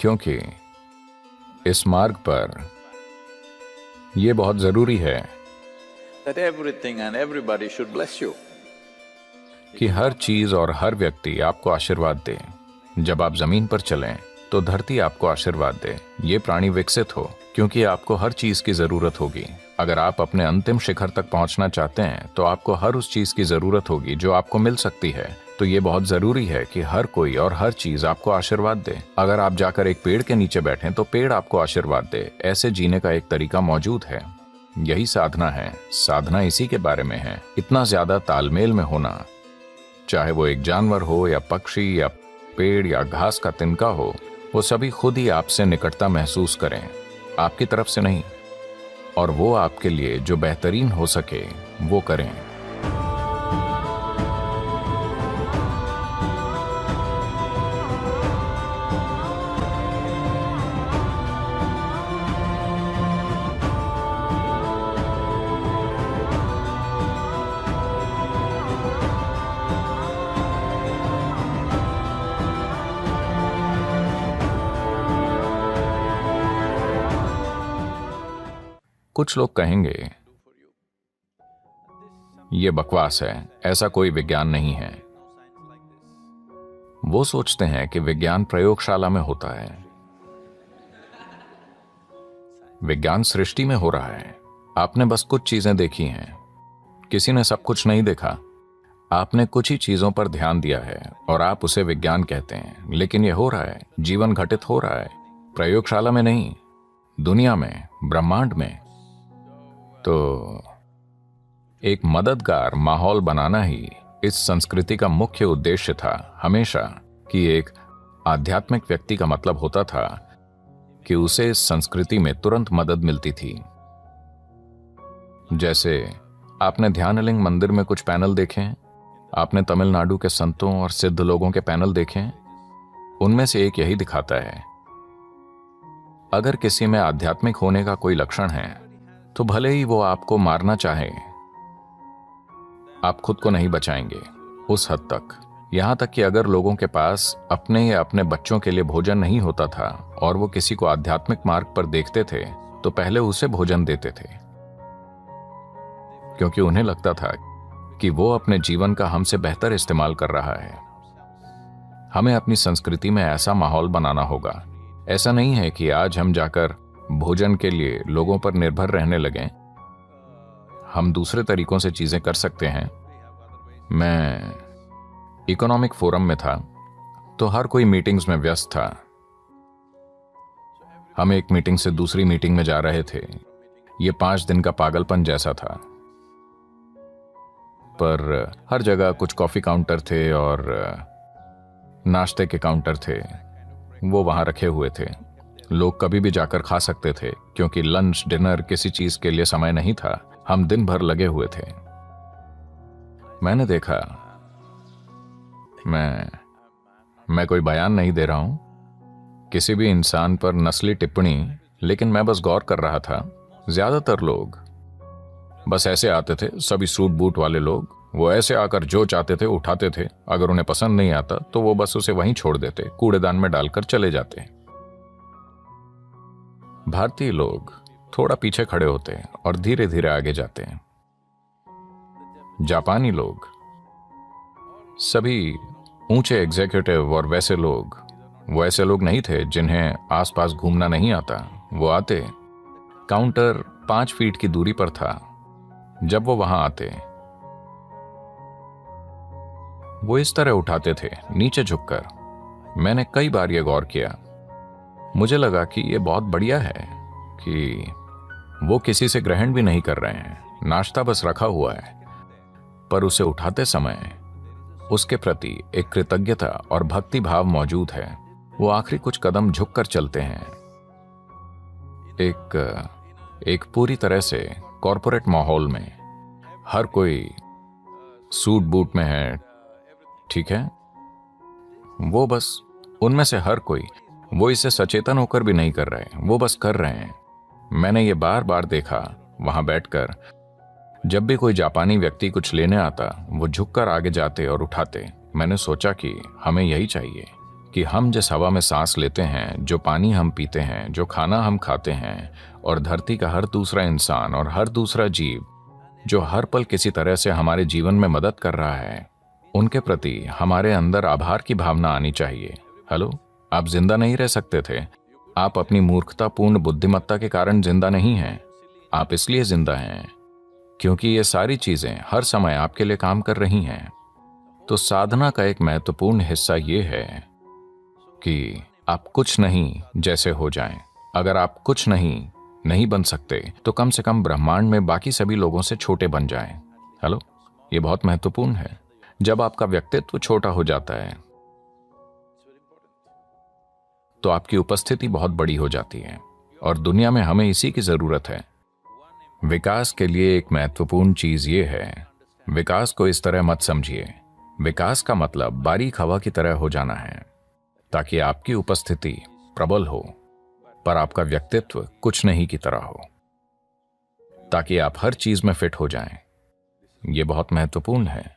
क्योंकि इस मार्ग पर यह बहुत जरूरी है that everything and everybody should bless you. कि हर चीज और हर व्यक्ति आपको आशीर्वाद दे। जब आप जमीन पर चलें तो धरती आपको आशीर्वाद दे, ये प्राणी विकसित हो, क्योंकि आपको हर चीज की जरूरत होगी। अगर आप अपने अंतिम शिखर तक पहुंचना चाहते हैं तो आपको हर उस चीज की जरूरत होगी जो आपको मिल सकती है। तो ये बहुत जरूरी है कि हर कोई और हर चीज आपको आशीर्वाद दे। अगर आप जाकर एक पेड़ के नीचे बैठें तो पेड़ आपको आशीर्वाद दे। ऐसे जीने का एक तरीका मौजूद है। यही साधना है। साधना इसी के बारे में है, इतना ज्यादा तालमेल में होना। चाहे वो एक जानवर हो या पक्षी या पेड़ या घास का तिनका हो, वो सभी खुद ही आपसे निकटता महसूस करें, आपकी तरफ से नहीं, और वो आपके लिए जो बेहतरीन हो सके वो करें। कुछ लोग कहेंगे ये बकवास है, ऐसा कोई विज्ञान नहीं है। वो सोचते हैं कि विज्ञान प्रयोगशाला में होता है, विज्ञान सृष्टि में हो रहा है। आपने बस कुछ चीजें देखी हैं, किसी ने सब कुछ नहीं देखा। आपने कुछ ही चीजों पर ध्यान दिया है और आप उसे विज्ञान कहते हैं। लेकिन यह हो रहा है, जीवन घटित हो रहा है, प्रयोगशाला में नहीं, दुनिया में, ब्रह्मांड में। तो एक मददगार माहौल बनाना ही इस संस्कृति का मुख्य उद्देश्य था हमेशा। कि एक आध्यात्मिक व्यक्ति का मतलब होता था कि उसे इस संस्कृति में तुरंत मदद मिलती थी। जैसे आपने ध्यानलिंग मंदिर में कुछ पैनल देखे, आपने तमिलनाडु के संतों और सिद्ध लोगों के पैनल देखे, उनमें से एक यही दिखाता है। अगर किसी में आध्यात्मिक होने का कोई लक्षण है तो भले ही वो आपको मारना चाहे, आप खुद को नहीं बचाएंगे उस हद तक। यहां तक कि अगर लोगों के पास अपने या अपने बच्चों के लिए भोजन नहीं होता था और वो किसी को आध्यात्मिक मार्ग पर देखते थे तो पहले उसे भोजन देते थे, क्योंकि उन्हें लगता था कि वो अपने जीवन का हमसे बेहतर इस्तेमाल कर रहा है। हमें अपनी संस्कृति में ऐसा माहौल बनाना होगा। ऐसा नहीं है कि आज हम जाकर भोजन के लिए लोगों पर निर्भर रहने लगें। हम दूसरे तरीकों से चीजें कर सकते हैं। मैं इकोनॉमिक फोरम में था तो हर कोई मीटिंग्स में व्यस्त था। हम एक मीटिंग से दूसरी मीटिंग में जा रहे थे। ये 5 दिन का पागलपन जैसा था। पर हर जगह कुछ कॉफी काउंटर थे और नाश्ते के काउंटर थे, वो वहां रखे हुए थे। लोग कभी भी जाकर खा सकते थे, क्योंकि लंच डिनर किसी चीज के लिए समय नहीं था। हम दिन भर लगे हुए थे। मैंने देखा, मैं कोई बयान नहीं दे रहा हूं किसी भी इंसान पर नस्ली टिप्पणी, लेकिन मैं बस गौर कर रहा था। ज्यादातर लोग बस ऐसे आते थे, सभी सूट बूट वाले लोग। वो ऐसे आकर जो चाहते थे उठाते थे। अगर उन्हें पसंद नहीं आता तो वो बस उसे वहीं छोड़ देते, कूड़ेदान में डालकर चले जाते। भारतीय लोग थोड़ा पीछे खड़े होते और धीरे धीरे आगे जाते। जापानी लोग, सभी ऊंचे एग्जीक्यूटिव और वैसे लोग, वो ऐसे लोग नहीं थे जिन्हें आसपास घूमना नहीं आता। वो आते, काउंटर 5 फीट की दूरी पर था। जब वो वहां आते, वो इस तरह उठाते थे, नीचे झुककर। मैंने कई बार ये गौर किया। मुझे लगा कि ये बहुत बढ़िया है कि वो किसी से ग्रहण भी नहीं कर रहे हैं, नाश्ता बस रखा हुआ है, पर उसे उठाते समय उसके प्रति एक कृतज्ञता और भक्ति भाव मौजूद है। वो आखिरी कुछ कदम झुककर चलते हैं। एक पूरी तरह से कॉरपोरेट माहौल में हर कोई सूट बूट में है, ठीक है? वो बस, उनमें से हर कोई, वो इसे सचेतन होकर भी नहीं कर रहे, वो बस कर रहे हैं। मैंने ये बार बार देखा वहां बैठकर। जब भी कोई जापानी व्यक्ति कुछ लेने आता, वो झुककर आगे जाते और उठाते। मैंने सोचा कि हमें यही चाहिए, कि हम जिस हवा में सांस लेते हैं, जो पानी हम पीते हैं, जो खाना हम खाते हैं, और धरती का हर दूसरा इंसान और हर दूसरा जीव जो हर पल किसी तरह से हमारे जीवन में मदद कर रहा है, उनके प्रति हमारे अंदर आभार की भावना आनी चाहिए। हेलो, आप जिंदा नहीं रह सकते थे। आप अपनी मूर्खतापूर्ण बुद्धिमत्ता के कारण जिंदा नहीं हैं। आप इसलिए जिंदा हैं क्योंकि ये सारी चीजें हर समय आपके लिए काम कर रही हैं। तो साधना का एक महत्वपूर्ण हिस्सा ये है कि आप कुछ नहीं जैसे हो जाएं। अगर आप कुछ नहीं बन सकते तो कम से कम ब्रह्मांड में बाकी सभी लोगों से छोटे बन जाएं। हेलो, ये बहुत महत्वपूर्ण है। जब आपका व्यक्तित्व छोटा हो जाता है तो आपकी उपस्थिति बहुत बड़ी हो जाती है, और दुनिया में हमें इसी की जरूरत है। विकास के लिए एक महत्वपूर्ण चीज ये है, विकास को इस तरह मत समझिए। विकास का मतलब बारीक हवा की तरह हो जाना है, ताकि आपकी उपस्थिति प्रबल हो, पर आपका व्यक्तित्व कुछ नहीं की तरह हो, ताकि आप हर चीज में फिट हो जाएं। यह बहुत महत्वपूर्ण है।